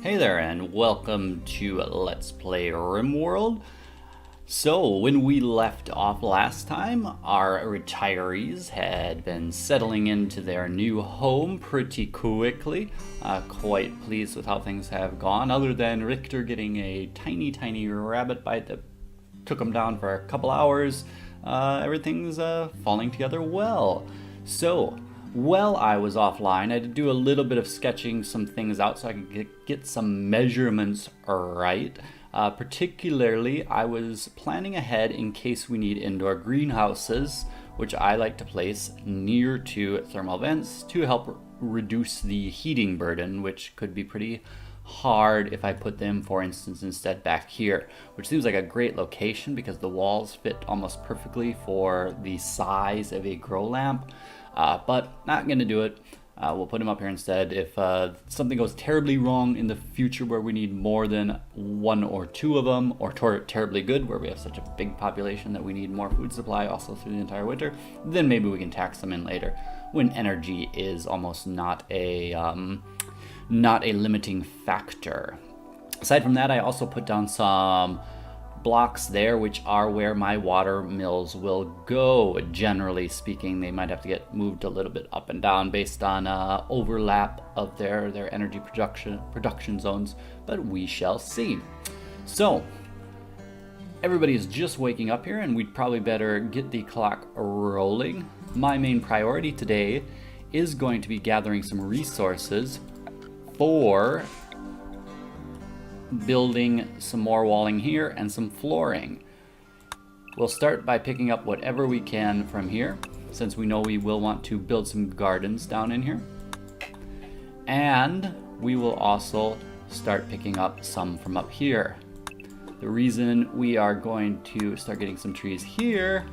Hey there, and welcome to Let's Play RimWorld. So, when we left off last time, our retirees had been settling into their new home pretty quickly. Quite pleased with how things have gone, other than Richter getting a tiny rabbit bite that took him down for a couple hours. Everything's falling together well. So, while I was offline, I had to do a little bit of sketching some things out so I could get some measurements right. Particularly, I was planning ahead in case we need indoor greenhouses, which I like to place near to thermal vents to help reduce the heating burden, which could be pretty hard if I put them, for instance, instead back here, which seems like a great location because the walls fit almost perfectly for the size of a grow lamp. But not going to do it. We'll put them up here instead. If something goes terribly wrong in the future where we need more than one or two of them, or terribly good where we have such a big population that we need more food supply also through the entire winter, then maybe we can tax them in later when energy is almost not a limiting factor. Aside from that, I also put down some blocks there, which are where my water mills will go. Generally speaking, they might have to get moved a little bit up and down based on overlap of their energy production zones, but we shall see. So everybody is just waking up here, and we'd probably better get the clock rolling. My main priority today is going to be gathering some resources for building some more walling here and some flooring. We'll start by picking up whatever we can from here, since we know we will want to build some gardens down in here. And we will also start picking up some from up here. The reason we are going to start getting some trees here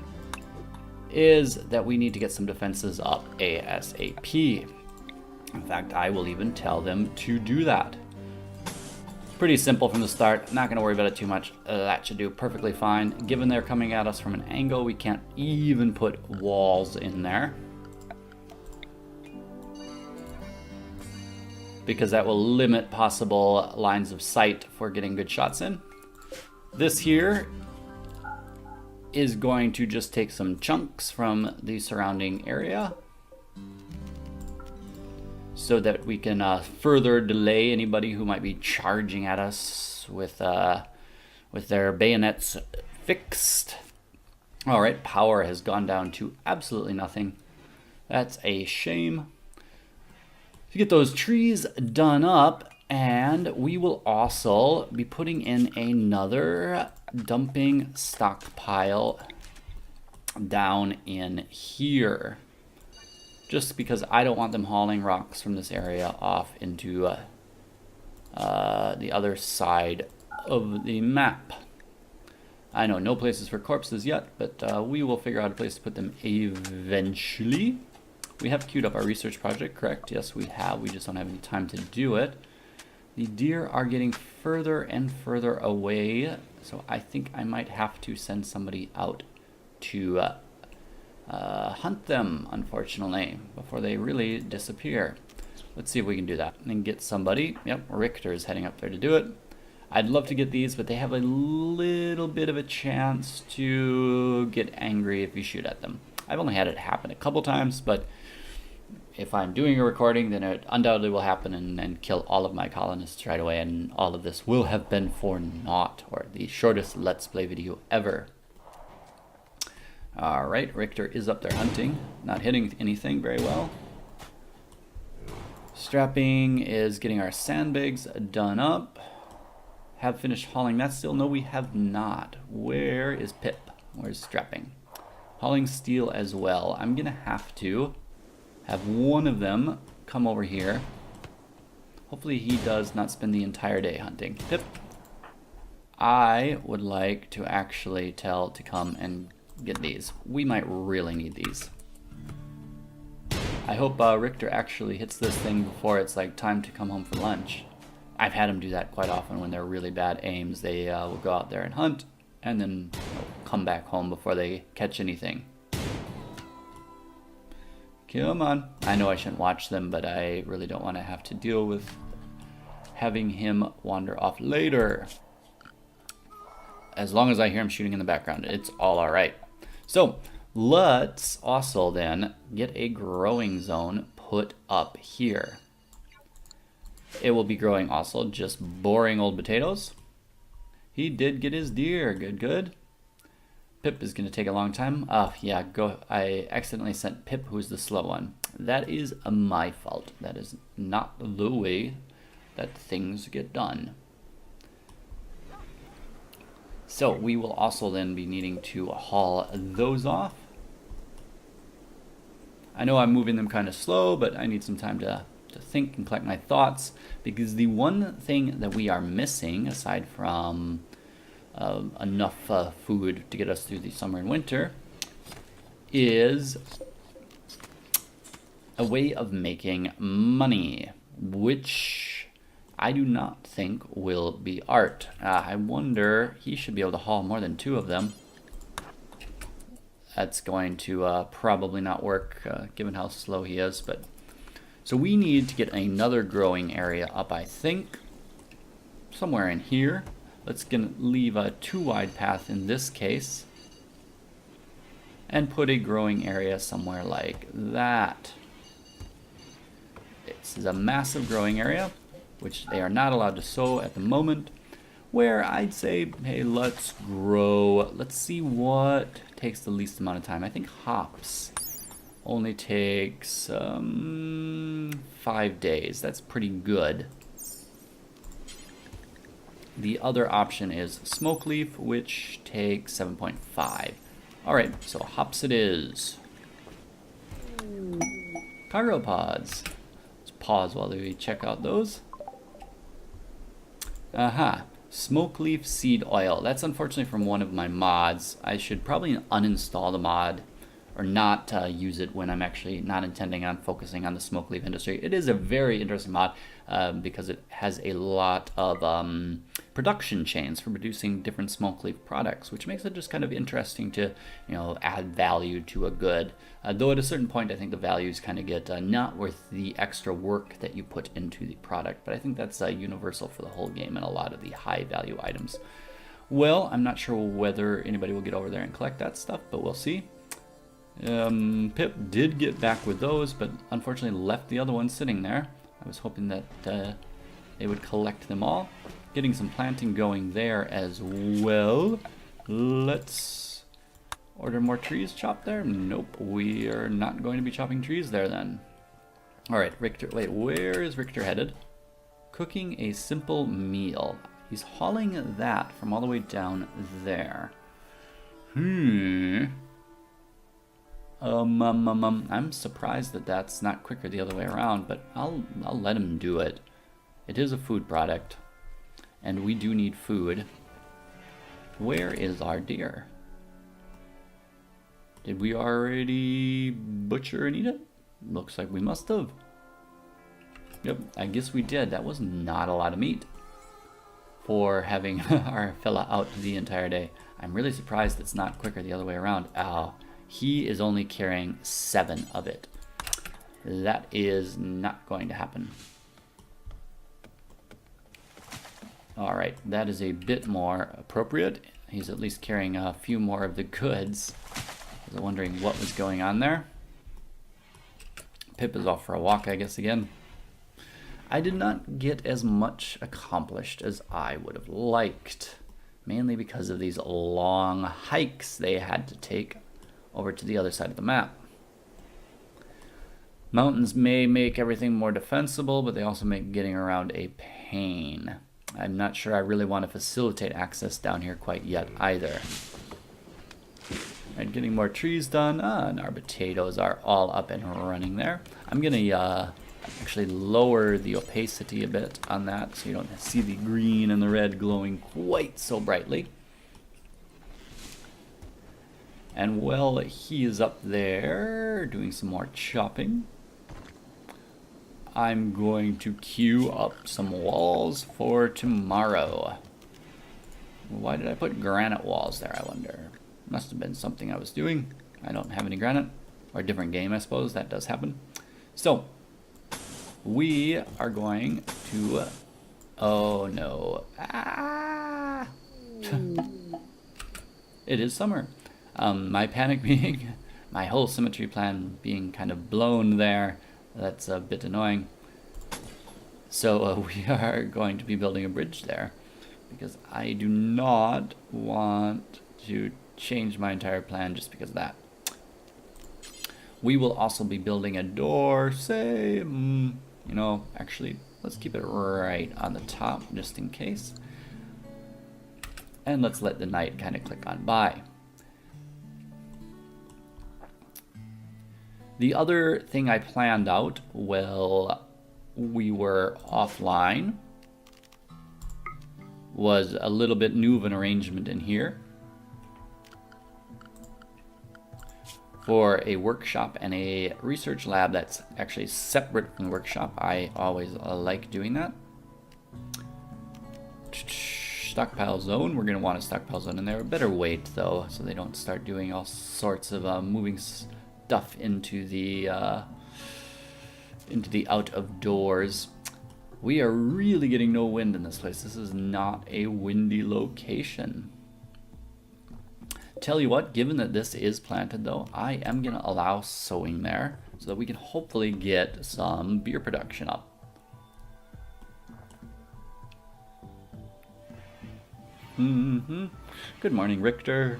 is that we need to get some defenses up ASAP. In fact, I will even tell them to do that. Pretty simple from the start. Not going to worry about it too much. That should do perfectly fine. Given they're coming at us from an angle, we can't even put walls in there, because that will limit possible lines of sight for getting good shots in. This here is going to just take some chunks from the surrounding area so that we can further delay anybody who might be charging at us with their bayonets fixed. All right, power has gone down to absolutely nothing. That's a shame. To get those trees done up, and we will also be putting in another dumping stockpile down in here, just because I don't want them hauling rocks from this area off into the other side of the map. I know no places for corpses yet, but we will figure out a place to put them eventually. We have queued up our research project, correct? Yes, we have. We just don't have any time to do it. The deer are getting further and further away, so I think I might have to send somebody out to hunt them, unfortunately, before they really disappear. Let's see if we can do that and get somebody. Yep, Richter is heading up there to do it. I'd love to get these, but they have a little bit of a chance to get angry if you shoot at them. I've only had it happen a couple times, but if I'm doing a recording, then it undoubtedly will happen and kill all of my colonists right away, and all of this will have been for naught, or the shortest Let's Play video ever. Alright, Richter is up there hunting, not hitting anything very well. Strapping is getting our sandbags done up. Have finished hauling that still? No, we have not. Where is Pip? Where's strapping? Hauling steel as well. I'm going to have one of them come over here. Hopefully he does not spend the entire day hunting. Pip, I would like to actually tell to come and get these. We might really need these. I hope Richter actually hits this thing before it's like time to come home for lunch. I've had him do that quite often when they're really bad aims. They will go out there and hunt and then come back home before they catch anything. Come on. I know I shouldn't watch them, but I really don't want to have to deal with having him wander off later. As long as I hear him shooting in the background, it's all alright. So let's also then get a growing zone put up here. It will be growing also just boring old potatoes. He did get his deer. Good, good. Pip is going to take a long time. Oh, yeah, go. I accidentally sent Pip, who's the slow one. That is my fault. That is not the way that things get done. So we will also then be needing to haul those off. I know I'm moving them kind of slow, but I need some time to think and collect my thoughts, because the one thing that we are missing, aside from enough food to get us through the summer and winter, is a way of making money, which I do not think will be art. I wonder, he should be able to haul more than 2 of them. That's going to probably not work, given how slow he is. But so we need to get another growing area up, I think, somewhere in here. Let's leave a 2-wide path in this case, and put a growing area somewhere like that. This is a massive growing area, which they are not allowed to sow at the moment, where I'd say, hey, let's grow. Let's see what takes the least amount of time. I think hops only takes 5 days. That's pretty good. The other option is smoke leaf, which takes 7.5. All right, so hops it is. Cargo pods. Let's pause while we check out those. Aha, smoke leaf seed oil. That's unfortunately from one of my mods. I should probably uninstall the mod, or not use it when I'm actually not intending on focusing on the smoke leaf industry. It is a very interesting mod because it has a lot of production chains for producing different smoke leaf products, which makes it just kind of interesting to, add value to a good. Though at a certain point, I think the values kind of get not worth the extra work that you put into the product. But I think that's universal for the whole game and a lot of the high value items. Well, I'm not sure whether anybody will get over there and collect that stuff, but we'll see. Pip did get back with those, but unfortunately left the other ones sitting there. I was hoping that they would collect them all. Getting some planting going there as well. Let's order more trees chopped there. Nope, we are not going to be chopping trees there then. All right, Richter, wait, where is Richter headed? Cooking a simple meal. He's hauling that from all the way down there. I'm surprised that that's not quicker the other way around, but I'll let him do it. It is a food product, and we do need food. Where is our deer? Did we already butcher and eat it? Looks like we must have. Yep, I guess we did. That was not a lot of meat for having our fella out the entire day. I'm really surprised it's not quicker the other way around. Ow. He is only carrying 7 of it. That is not going to happen. All right, that is a bit more appropriate. He's at least carrying a few more of the goods. I was wondering what was going on there. Pip is off for a walk, I guess, again. I did not get as much accomplished as I would have liked, mainly because of these long hikes they had to take over to the other side of the map. Mountains may make everything more defensible, but they also make getting around a pain. I'm not sure I really want to facilitate access down here quite yet either. Alright, getting more trees done, and our potatoes are all up and running there. I'm going to actually lower the opacity a bit on that so you don't see the green and the red glowing quite so brightly. And while he is up there doing some more chopping, I'm going to queue up some walls for tomorrow. Why did I put granite walls there, I wonder? Must have been something I was doing. I don't have any granite. Or a different game, I suppose. That does happen. So, we are going to Oh no. Ah! It is summer. My panic being, my whole symmetry plan being kind of blown there. That's a bit annoying. So we are going to be building a bridge there because I do not want to change my entire plan just because of that. We will also be building a door, say, you know, actually, let's keep it right on the top just in case. And let's let the night kind of click on by. The other thing I planned out while we were offline was a little bit new of an arrangement in here for a workshop and a research lab that's actually separate from the workshop. I always like doing that. Stockpile zone. We're going to want a stockpile zone in there. A better weight though, so they don't start doing all sorts of moving stuff into the out of doors. We are really getting no wind in this place. This is not a windy location. Tell you what, given that this is planted though, I am going to allow sowing there so that we can hopefully get some beer production up. Good morning, Richter.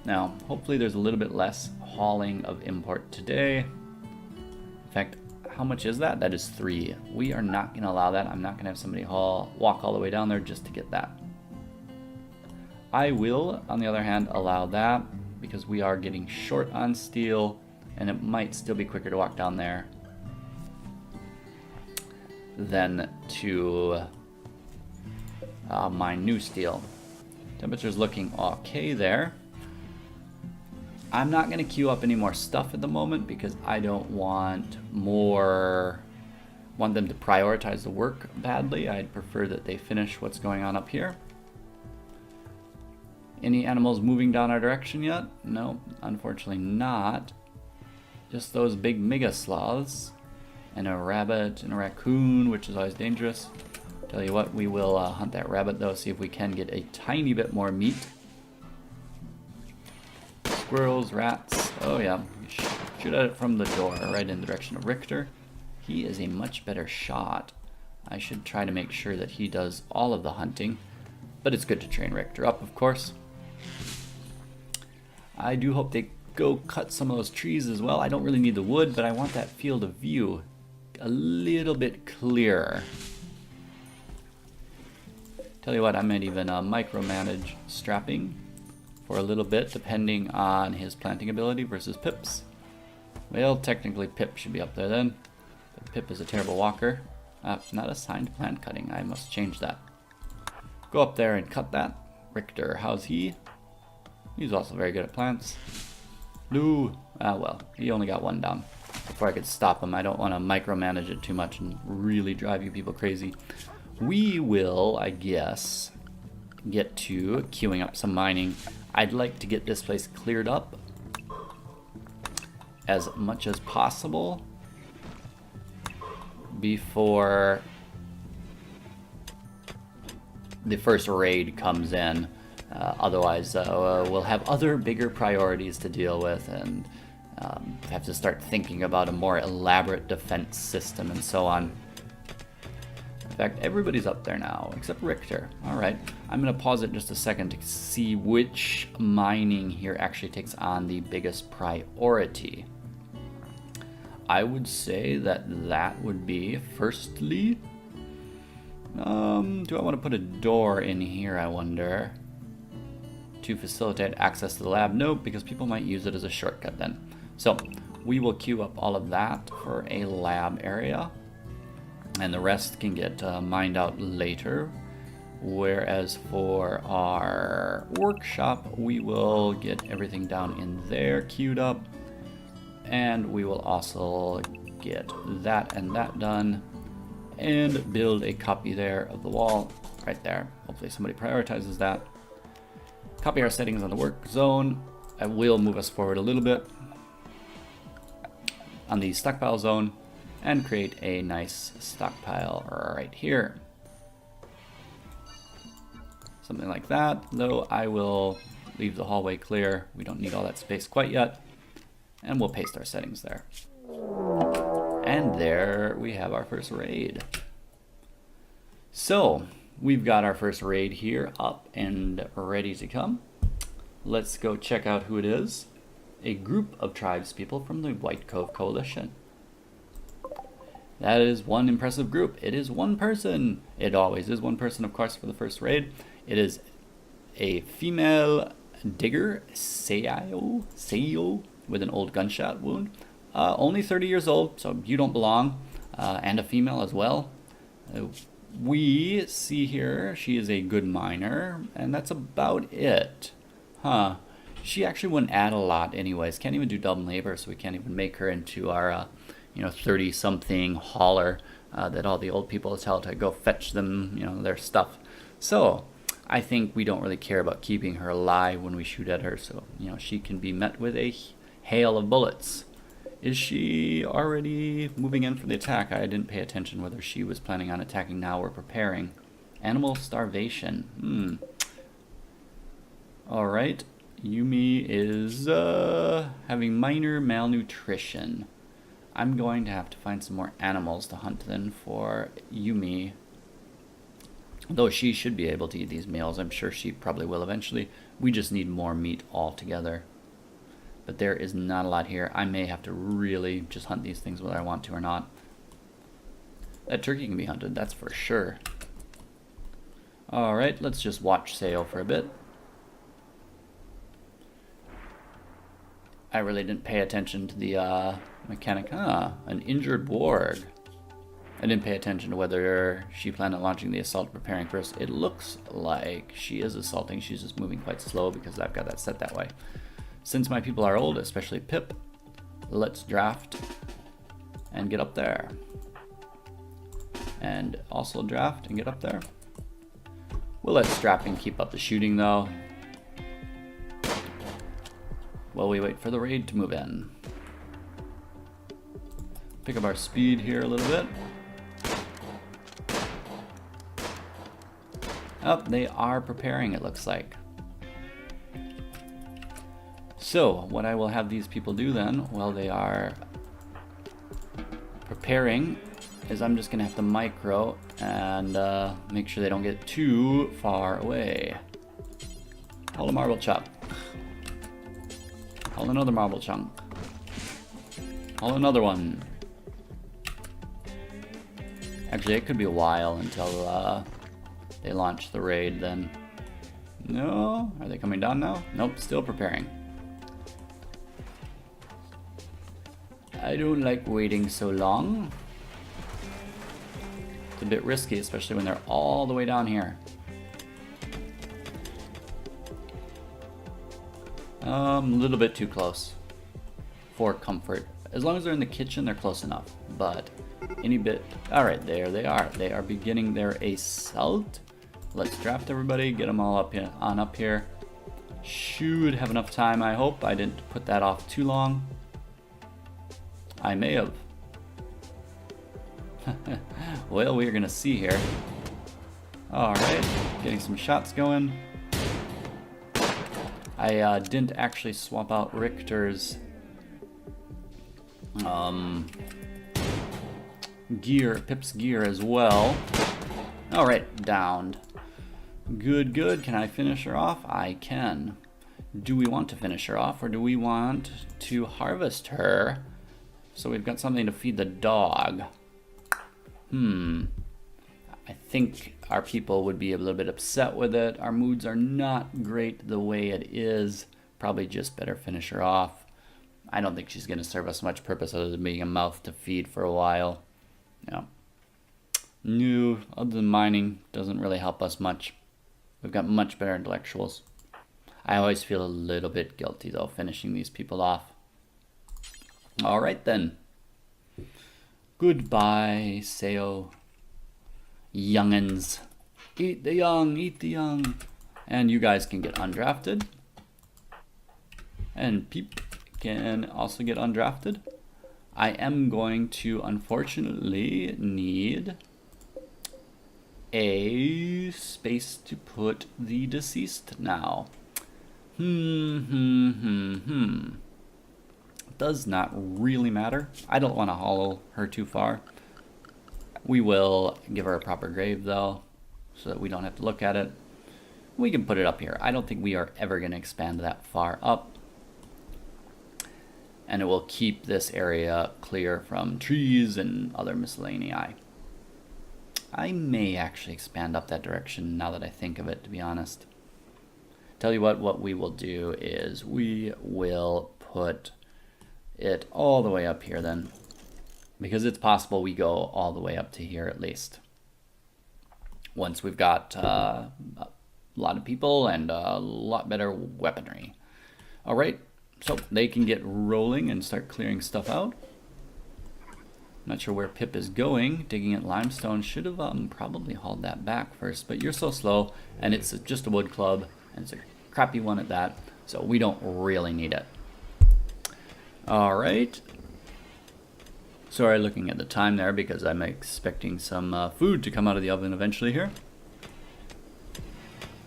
Now, hopefully there's a little bit less hauling of import today. In fact, how much is that? That is 3. We are not going to allow that. I'm not going to have somebody walk all the way down there just to get that. I will, on the other hand, allow that because we are getting short on steel and it might still be quicker to walk down there than to mine new steel. Temperature's looking okay there. I'm not going to queue up any more stuff at the moment because I don't want them to prioritize the work badly. I'd prefer that they finish what's going on up here. Any animals moving down our direction yet? No, unfortunately not. Just those big mega sloths and a rabbit and a raccoon, which is always dangerous. Tell you what, we will hunt that rabbit though, see if we can get a tiny bit more meat. Squirrels, rats, oh yeah, shoot at it from the door, right in the direction of Richter. He is a much better shot. I should try to make sure that he does all of the hunting, but it's good to train Richter up, of course. I do hope they go cut some of those trees as well. I don't really need the wood, but I want that field of view a little bit clearer. Tell you what, I might even micromanage strapping for a little bit, depending on his planting ability versus Pip's. Well, technically Pip should be up there then. But Pip is a terrible walker. Not assigned plant cutting. I must change that. Go up there and cut that. Richter, how's he? He's also very good at plants. Lou, well, he only got 1 down. Before I could stop him, I don't want to micromanage it too much and really drive you people crazy. We will, I guess, get to queuing up some mining. I'd like to get this place cleared up as much as possible before the first raid comes in. Otherwise, we'll have other bigger priorities to deal with and have to start thinking about a more elaborate defense system and so on. In fact, everybody's up there now, except Richter. Alright, I'm going to pause it just a second to see which mining here actually takes on the biggest priority. I would say that would be, firstly, do I want to put a door in here, I wonder, to facilitate access to the lab? Nope, because people might use it as a shortcut then. So, we will queue up all of that for a lab area. And the rest can get mined out later. Whereas for our workshop, we will get everything down in there queued up. And we will also get that and that done. And build a copy there of the wall right there. Hopefully somebody prioritizes that. Copy our settings on the work zone. I will move us forward a little bit. On the stockpile zone, and create a nice stockpile right here. Something like that, though I will leave the hallway clear. We don't need all that space quite yet. And we'll paste our settings there. And there we have our first raid. So we've got our first raid here up and ready to come. Let's go check out who it is. A group of tribespeople from the White Cove Coalition. That is one impressive group. It is one person. It always is one person, of course, for the first raid. It is a female digger, Seio, with an old gunshot wound. Only 30 years old, so you don't belong, and a female as well. We see here she is a good miner, and that's about it. Huh. She actually wouldn't add a lot anyways. Can't even do double labor, so we can't even make her into our 30-something hauler that all the old people tell to go fetch them, their stuff. So I think we don't really care about keeping her alive when we shoot at her, so she can be met with a hail of bullets. Is she already moving in for the attack? I didn't pay attention whether she was planning on attacking now or preparing. Animal starvation. Alright. Yumi is having minor malnutrition. I'm going to have to find some more animals to hunt then for Yumi. Though she should be able to eat these meals. I'm sure she probably will eventually. We just need more meat altogether. But there is not a lot here. I may have to really just hunt these things whether I want to or not. That turkey can be hunted, that's for sure. Alright, let's just watch Seio for a bit. I really didn't pay attention to the mechanic. An injured warg. I didn't pay attention to whether she planned on launching the assault preparing first. It looks like she is assaulting. She's just moving quite slow because I've got that set that way. Since my people are old, especially Pip, let's draft and get up there. And also draft and get up there. We'll let strap and keep up the shooting though, while we wait for the raid to move in. Pick up our speed here a little bit. Oh, they are preparing, it looks like. So, what I will have these people do then, while they are preparing, is I'm just going to have to micro and make sure they don't get too far away. Hold a marble chop. Hold another marble chunk. Hold another one. Actually, it could be a while until they launch the raid then. No? Are they coming down now? Nope, still preparing. I don't like waiting so long. It's a bit risky, especially when they're all the way down here. A little bit too close for comfort. As long as they're in the kitchen, they're close enough. But any bit... Alright, there they are. They are beginning their assault. Let's draft everybody, get them all up here, on up here. Should have enough time, I hope. I didn't put that off too long. I may have. Well, we're gonna see here. Alright, getting some shots going. I didn't actually swap out Richter's gear, Pip's gear as well. Alright, downed. Good, good. Can I finish her off? I can. Do we want to finish her off, or do we want to harvest her so we've got something to feed the dog? I think our people would be a little bit upset with it. Our moods are not great the way it is. Probably just better finish her off. I don't think she's going to serve us much purpose other than being a mouth to feed for a while. Yeah. No, other than mining, doesn't really help us much. We've got much better intellectuals. I always feel a little bit guilty though, finishing these people off. Alright then. Goodbye, Seio. Youngins. Eat the young, eat the young. And you guys can get undrafted. And Peep can also get undrafted. I am going to unfortunately need a space to put the deceased now. Does not really matter. I don't want to hollow her too far. We will give her a proper grave though, so that we don't have to look at it. We can put it up here. I don't think we are ever going to expand that far up. And it will keep this area clear from trees and other miscellaneous. I may actually expand up that direction now that I think of it, to be honest. Tell you what we will do is we will put it all the way up here then, because it's possible we go all the way up to here at least. Once we've got a lot of people and a lot better weaponry. All right, so they can get rolling and start clearing stuff out. Not sure where Pip is going. Digging at limestone. Should have probably hauled that back first, but you're so slow, and it's just a wood club, and it's a crappy one at that, so we don't really need it. All right. Sorry, looking at the time there because I'm expecting some food to come out of the oven eventually here.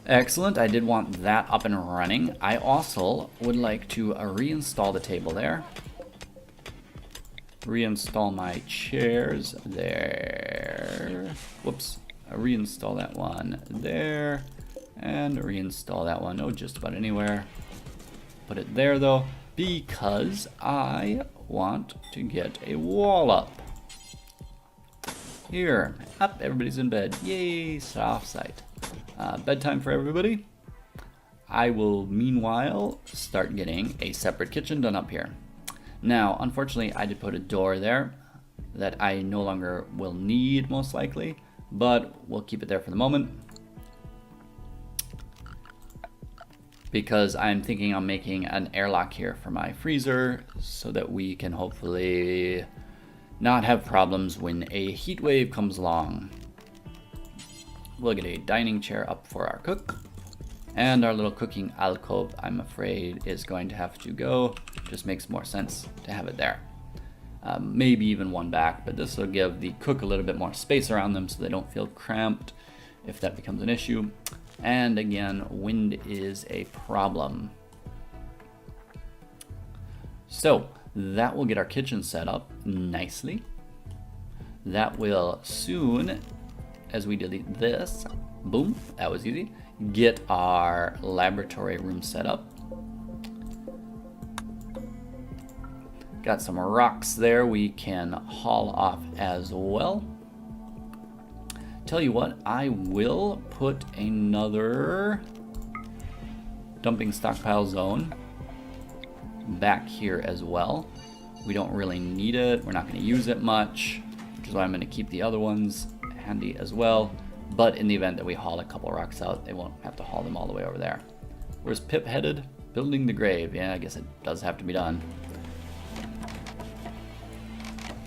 Excellent. I did want that up and running. I also would like to reinstall the table there. Reinstall my chairs there. Whoops. Reinstall that one there. And reinstall that one. Oh, just about anywhere. Put it there though, because I want to get a wall up. Here. Up. Everybody's in bed. Yay. Soft sight. Bedtime for everybody. I will meanwhile start getting a separate kitchen done up here. Now, unfortunately, I did put a door there that I no longer will need, most likely, but we'll keep it there for the moment, because I'm thinking I'm making an airlock here for my freezer so that we can hopefully not have problems when a heat wave comes along. We'll get a dining chair up for our cook. And our little cooking alcove, I'm afraid, is going to have to go. Just makes more sense to have it there. Maybe even one back, but this will give the cook a little bit more space around them so they don't feel cramped if that becomes an issue. And again, wind is a problem. So that will get our kitchen set up nicely. That will soon, as we delete this, boom, that was easy, get our laboratory room set up. Got some rocks there we can haul off as well. Tell you what, I will put another dumping stockpile zone back here as well. We don't really need it. We're not going to use it much, which is why I'm going to keep the other ones handy as well. But in the event that we haul a couple rocks out, they won't have to haul them all the way over there. Where's Pip headed? Building the grave. Yeah, I guess it does have to be done.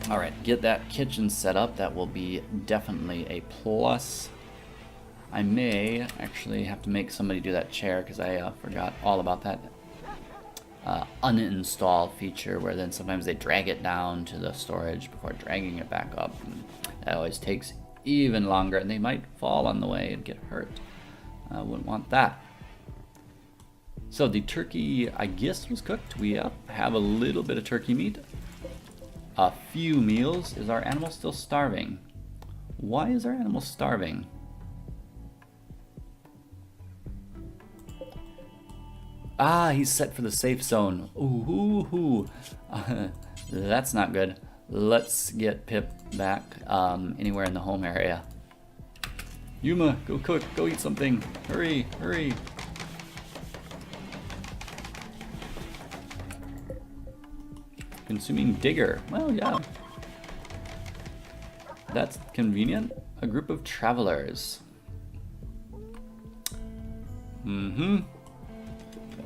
All right, get that kitchen set up. That will be definitely a plus. I may actually have to make somebody do that chair because I forgot all about that uninstall feature where then sometimes they drag it down to the storage before dragging it back up. And that always takes even longer, and they might fall on the way and get hurt. I wouldn't want that. So the turkey, I guess, was cooked. We have a little bit of turkey meat. A few meals. Is our animal still starving? Why is our animal starving? Ah, he's set for the safe zone. Ooh. That's not good. Let's get Pip back anywhere in the home area. Yuma, go cook, go eat something. Hurry, hurry. Consuming digger. Well, yeah. That's convenient. A group of travelers. But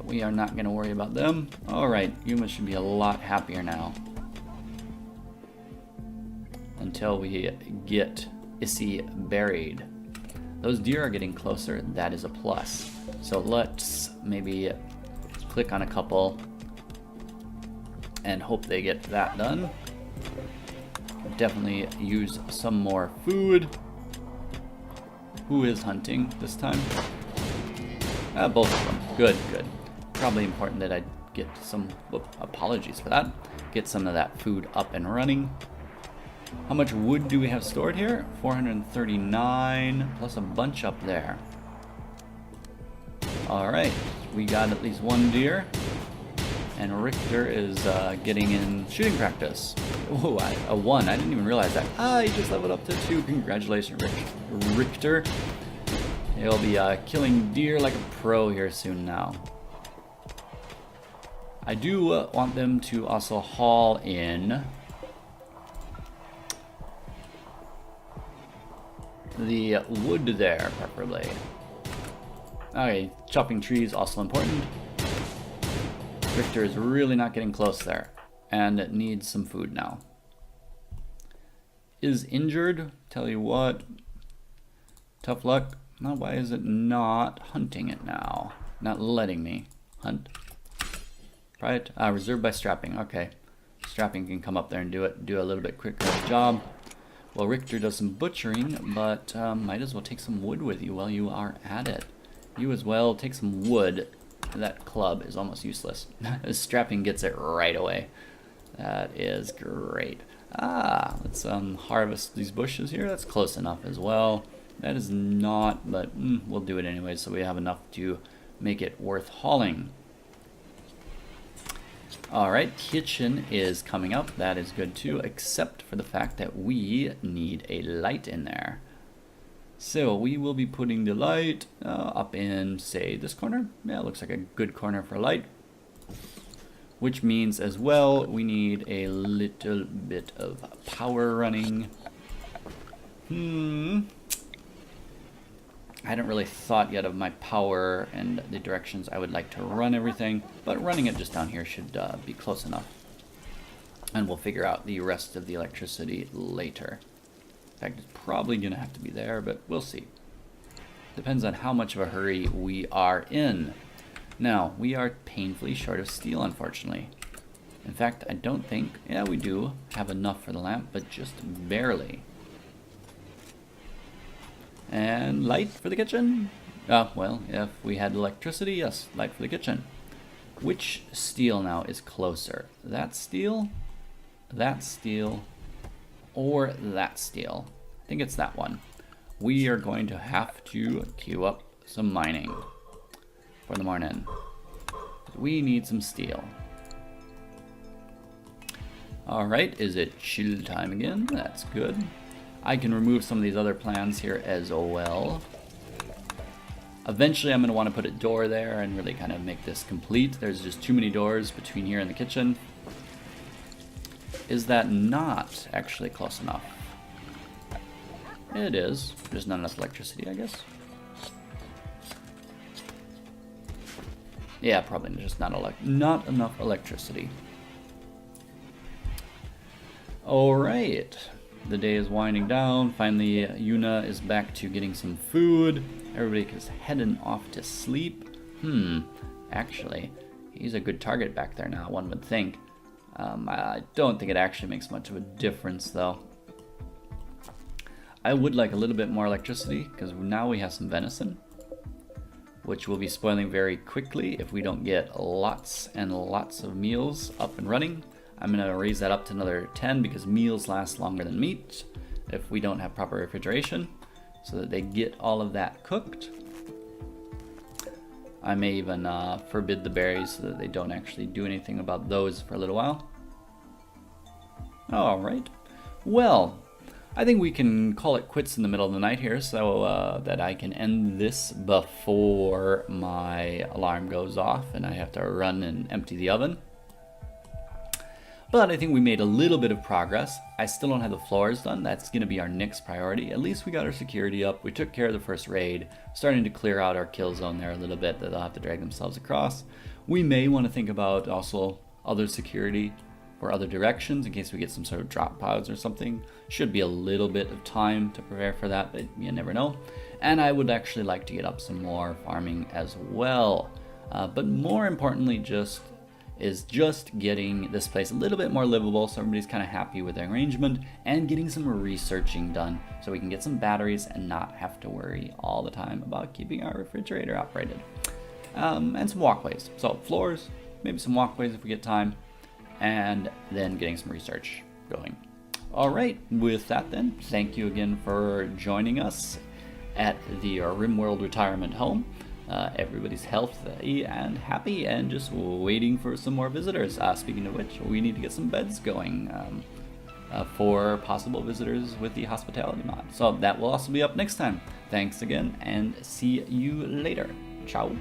we are not going to worry about them. Alright, Yuma should be a lot happier now. Until we get Issy buried. Those deer are getting closer. That is a plus. So let's maybe click on a couple and hope they get that done. Definitely use some more food. Who is hunting this time? Both of them. Good, good. Probably important that I get some, apologies for that, get some of that food up and running. How much wood do we have stored here? 439 plus a bunch up there. All right, we got at least one deer, and Richter is getting in shooting practice. Oh, a 1. I didn't even realize that. He just leveled up to 2. Congratulations, Richter. He'll be killing deer like a pro here soon now. I do want them to also haul in the wood there, preferably. Okay, chopping trees also important. Richter is really not getting close there, and it needs some food now. Is injured. Tell you what. Tough luck. Now, why is it not hunting it now? Not letting me hunt. Right? Reserved by strapping. Okay. Strapping can come up there and do it. Do a little bit quicker job. Well, Richter does some butchering, but might as well take some wood with you while you are at it. You as well. Take some wood. That club is almost useless. Strapping gets it right away. That is great. Let's harvest these bushes here. That's close enough as well. That is not, but we'll do it anyway, so we have enough to make it worth hauling. Alright, kitchen is coming up. That is good too, except for the fact that we need a light in there. So we will be putting the light up in, say, this corner. Yeah, it looks like a good corner for light. Which means as well, we need a little bit of power running. I hadn't really thought yet of my power and the directions I would like to run everything, but running it just down here should be close enough. And we'll figure out the rest of the electricity later. In fact, it's probably going to have to be there, but we'll see. Depends on how much of a hurry we are in. Now, we are painfully short of steel, unfortunately. In fact, I don't think, yeah, we do have enough for the lamp, but just barely. And light for the kitchen? Well, if we had electricity, yes, light for the kitchen. Which steel now is closer? That steel, or that steel? I think it's that one. We are going to have to queue up some mining for the morning. We need some steel. Alright, is it chill time again? That's good. I can remove some of these other plans here as well. Eventually I'm going to want to put a door there and really kind of make this complete. There's just too many doors between here and the kitchen. Is that not actually close enough? It is. There's not enough electricity, I guess. Yeah, probably just not enough electricity. Alright. The day is winding down. Finally, Yuna is back to getting some food. Everybody is heading off to sleep. Actually, he's a good target back there now, one would think. I don't think it actually makes much of a difference, though. I would like a little bit more electricity, because now we have some venison, which will be spoiling very quickly if we don't get lots and lots of meals up and running. I'm going to raise that up to another 10 because meals last longer than meat if we don't have proper refrigeration, so that they get all of that cooked. I may even forbid the berries so that they don't actually do anything about those for a little while. Alright. Well, I think we can call it quits in the middle of the night here so that I can end this before my alarm goes off and I have to run and empty the oven. But I think we made a little bit of progress. I still don't have the floors done. That's going to be our next priority. At least we got our security up. We took care of the first raid. Starting to clear out our kill zone there a little bit that they'll have to drag themselves across. We may want to think about also other security or other directions in case we get some sort of drop pods or something. Should be a little bit of time to prepare for that, but you never know. And I would actually like to get up some more farming as well. But more importantly, just is just getting this place a little bit more livable so everybody's kind of happy with the arrangement, and getting some researching done so we can get some batteries and not have to worry all the time about keeping our refrigerator operated. And some walkways. So floors, maybe some walkways if we get time, and then getting some research going. All right, with that then, thank you again for joining us at the RimWorld retirement home. Everybody's healthy and happy and just waiting for some more visitors. Speaking of which, we need to get some beds going for possible visitors with the hospitality mod. So that will also be up next time. Thanks again, and see you later. Ciao.